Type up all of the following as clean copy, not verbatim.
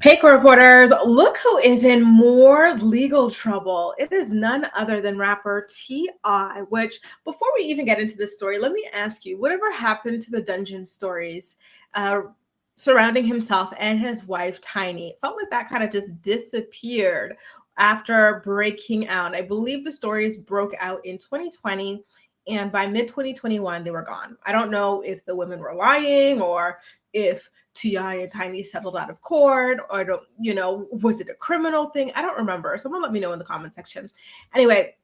Hey, court reporters, look who is in more legal trouble. It is none other than rapper T.I., which before we even get into this story, let me ask you, whatever happened to the dungeon stories uh, surrounding himself and his wife, Tiny? It felt like that kind of just disappeared after breaking out. I believe the stories broke out in 2020. And by mid 2021, they were gone. I don't know if the women were lying or if T.I. and Tiny settled out of court, or was it a criminal thing? I don't remember. Someone let me know in the comment section. Anyway,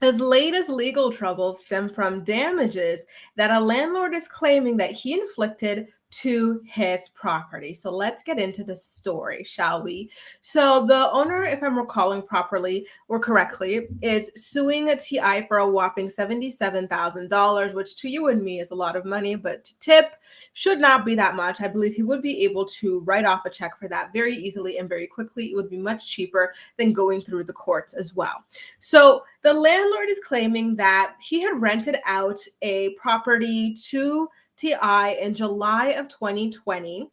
his latest legal troubles stem from damages that a landlord is claiming that he inflicted to his property. So let's get into the story, shall we? So the owner, if I'm recalling properly or correctly, is suing a TI for a whopping $77,000, which to you and me is a lot of money, but to Tip should not be that much. I believe he would be able to write off a check for that very easily and very quickly. It would be much cheaper than going through the courts as well. So the landlord is claiming that he had rented out a property to TI in July of 2020.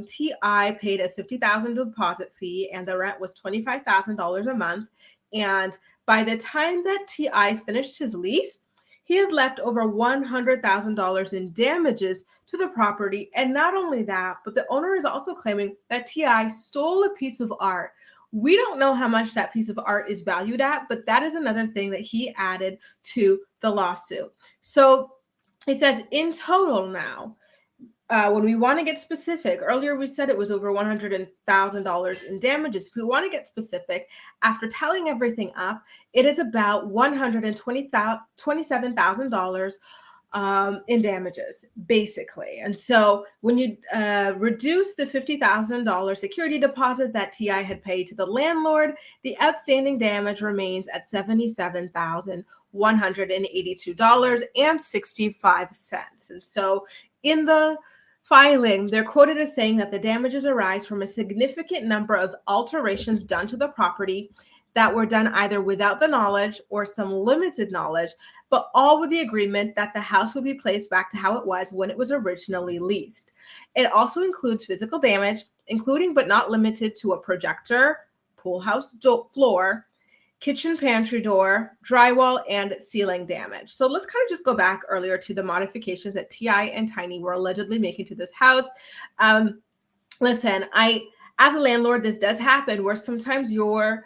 TI paid a $50,000 deposit fee and the rent was $25,000 a month. And by the time that TI finished his lease, he had left over $100,000 in damages to the property. And not only that, but the owner is also claiming that TI stole a piece of art. We don't know how much that piece of art is valued at, but that is another thing that he added to the lawsuit. So he says in total now, when we want to get specific, earlier we said it was over $100,000 in damages. If we want to get specific, after tallying everything up, it is about $127,000 in damages, basically. And so when you reduce the $50,000 security deposit that TI had paid to the landlord, the outstanding damage remains at $77,182.65. And so in the filing, they're quoted as saying that the damages arise from a significant number of alterations done to the property that were done either without the knowledge or some limited knowledge, but all with the agreement that the house would be placed back to how it was when it was originally leased. It also includes physical damage, including but not limited to a projector, pool house floor, kitchen pantry door, drywall, and ceiling damage. So let's kind of just go back earlier to the modifications that TI and Tiny were allegedly making to this house. Listen, as a landlord, this does happen where sometimes your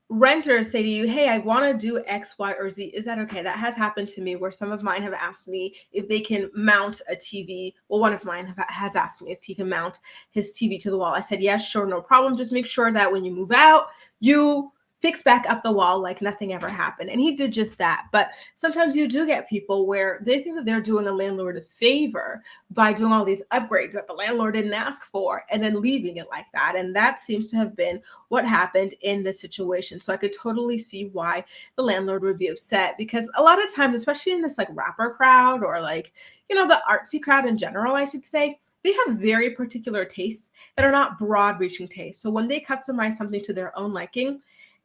renters say to you, hey, I want to do X, Y, or Z. Is that okay? That has happened to me where some of mine have asked me if they can mount a TV. Well, one of mine has asked me if he can mount his TV to the wall. I said, yes, sure, no problem. Just make sure that when you move out, you fix back up the wall like nothing ever happened. And he did just that. But sometimes you do get people where they think that they're doing a landlord a favor by doing all these upgrades that the landlord didn't ask for and then leaving it like that. And that seems to have been what happened in this situation. So I could totally see why the landlord would be upset, because a lot of times, especially in this like rapper crowd or like, the artsy crowd in general, I should say, they have very particular tastes that are not broad reaching tastes. So when they customize something to their own liking,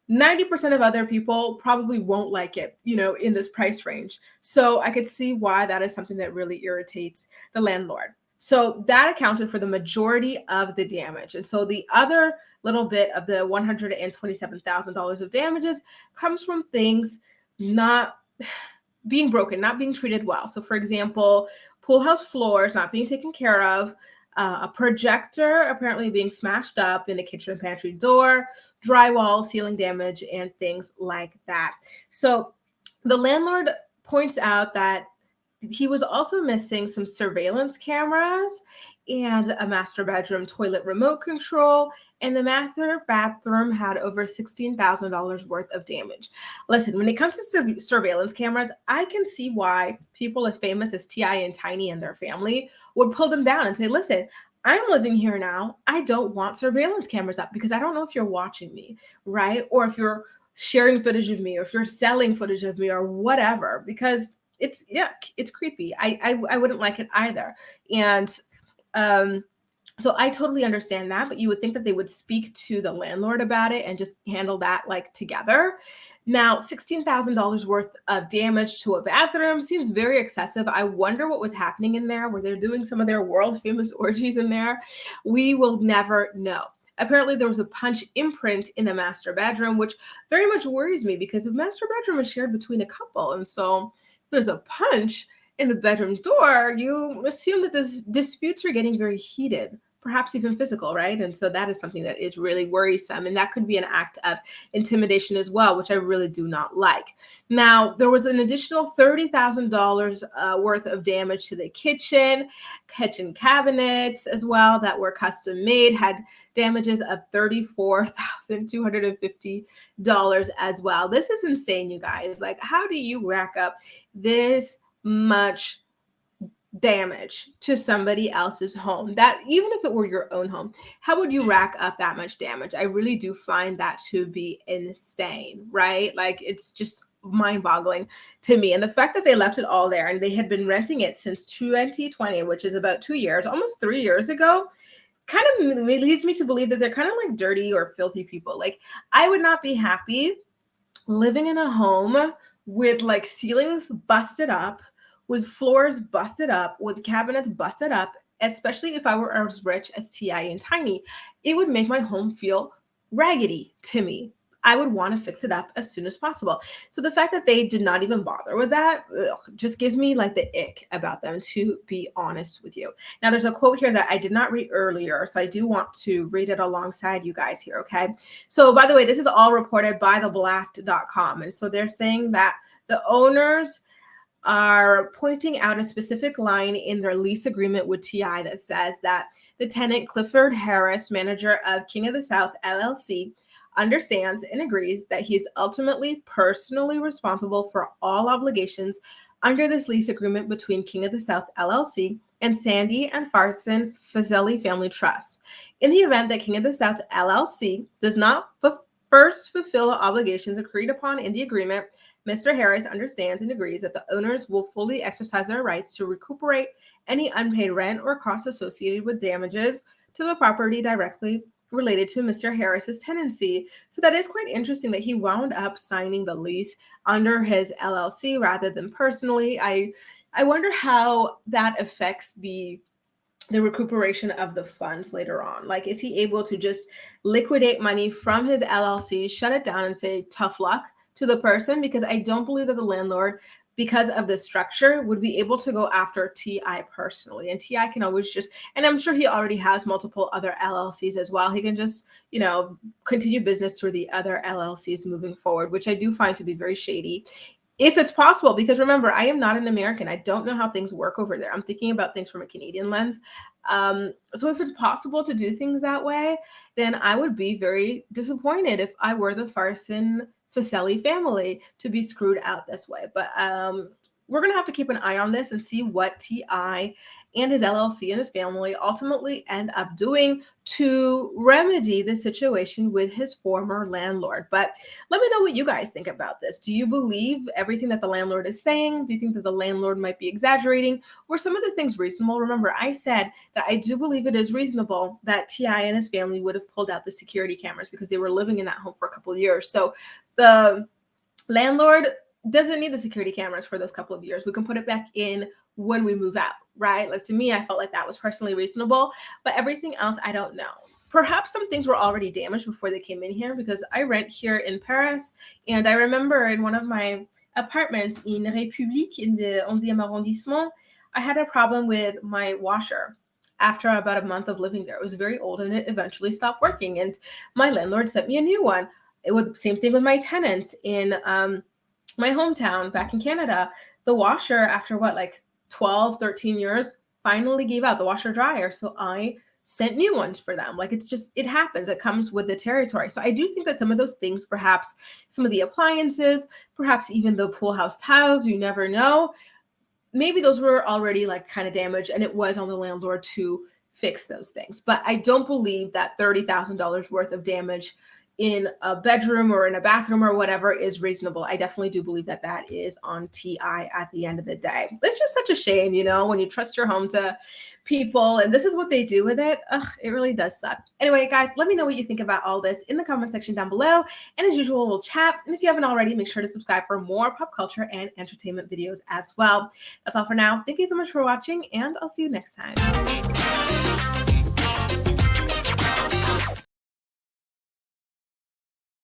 90% of other people probably won't like it, in this price range. So I could see why that is something that really irritates the landlord. So that accounted for the majority of the damage. And so the other little bit of the $127,000 of damages comes from things not being broken, not being treated well. So for example, pool house floors not being taken care of, a projector apparently being smashed up in the kitchen and pantry door, drywall, ceiling damage, and things like that. So the landlord points out that he was also missing some surveillance cameras and a master bedroom toilet remote control, and the master bathroom had over $16,000 worth of damage. Listen, when it comes to surveillance cameras, I can see why people as famous as T.I. and Tiny and their family would pull them down and say, listen, I'm living here now. I don't want surveillance cameras up because I don't know if you're watching me, right? Or if you're sharing footage of me, or if you're selling footage of me or whatever, because it's creepy. I wouldn't like it either. And so I totally understand that, but you would think that they would speak to the landlord about it and just handle that like together. Now, $16,000 worth of damage to a bathroom seems very excessive. I wonder what was happening in there. Were they doing some of their world famous orgies in there? We will never know. Apparently, there was a punch imprint in the master bedroom, which very much worries me because the master bedroom is shared between a couple. And so if there's a punch in the bedroom door, you assume that the disputes are getting very heated, perhaps even physical, right? And so that is something that is really worrisome. And that could be an act of intimidation as well, which I really do not like. Now, there was an additional $30,000 worth of damage to the kitchen cabinets as well that were custom made, had damages of $34,250 as well. This is insane, you guys. Like, how do you rack up this much damage to somebody else's home? That even if it were your own home, how would you rack up that much damage? I really do find that to be insane, right? Like, it's just mind-boggling to me. And the fact that they left it all there and they had been renting it since 2020, which is about 2 years, almost 3 years ago, kind of leads me to believe that they're kind of like dirty or filthy people. Like, I would not be happy living in a home with like ceilings busted up, with floors busted up, with cabinets busted up, especially if I were as rich as T.I. and Tiny. It would make my home feel raggedy to me. I would want to fix it up as soon as possible. So the fact that they did not even bother with that just gives me like the ick about them, to be honest with you. Now, there's a quote here that I did not read earlier, so I do want to read it alongside you guys here, okay? So by the way, this is all reported by theblast.com. And so they're saying that the owners are pointing out a specific line in their lease agreement with T.I. that says that the tenant Clifford Harris, manager of King of the South LLC, understands and agrees that he is ultimately personally responsible for all obligations under this lease agreement between King of the South LLC and Sandy and Farson Fazeli Family Trust. In the event that King of the South LLC does not first fulfill the obligations agreed upon in the agreement, Mr. Harris understands and agrees that the owners will fully exercise their rights to recuperate any unpaid rent or costs associated with damages to the property directly related to Mr. Harris's tenancy. So that is quite interesting that he wound up signing the lease under his LLC rather than personally. I wonder how that affects the recuperation of the funds later on. Like, is he able to just liquidate money from his LLC, shut it down, and say tough luck to the person? Because I don't believe that the landlord, because of the structure, would be able to go after T.I. personally. And T.I. can always just, and I'm sure he already has multiple other LLCs as well. He can just, continue business through the other LLCs moving forward, which I do find to be very shady. If it's possible, because remember, I am not an American. I don't know how things work over there. I'm thinking about things from a Canadian lens. So if it's possible to do things that way, then I would be very disappointed if I were the Farson Fazeli family to be screwed out this way. But we're going to have to keep an eye on this and see what T.I. and his LLC and his family ultimately end up doing to remedy the situation with his former landlord. But let me know what you guys think about this. Do you believe everything that the landlord is saying? Do you think that the landlord might be exaggerating? Were some of the things reasonable? Remember, I said that I do believe it is reasonable that T.I. and his family would have pulled out the security cameras because they were living in that home for a couple of years. So the landlord doesn't need the security cameras for those couple of years. We can put it back in when we move out, right? Like, to me, I felt like that was personally reasonable, but everything else, I don't know. Perhaps some things were already damaged before they came in here, because I rent here in Paris, and I remember in one of my apartments in République in the 11e arrondissement, I had a problem with my washer. After about a month of living there, it was very old and it eventually stopped working, and my landlord sent me a new one. It was same thing with my tenants in my hometown back in Canada. The washer, after 12, 13 years, finally gave out, the washer dryer. So I sent new ones for them. Like, it happens. It comes with the territory. So I do think that some of those things, perhaps some of the appliances, perhaps even the pool house tiles, you never know. Maybe those were already kind of damaged and it was on the landlord to fix those things. But I don't believe that $30,000 worth of damage in a bedroom or in a bathroom or whatever is reasonable. I definitely do believe that that is on T.I. at the end of the day. It's just such a shame, when you trust your home to people and this is what they do with it. It really does suck. Anyway, guys, let me know what you think about all this in the comment section down below. And as usual, we'll chat. And if you haven't already, make sure to subscribe for more pop culture and entertainment videos as well. That's all for now. Thank you so much for watching, and I'll see you next time.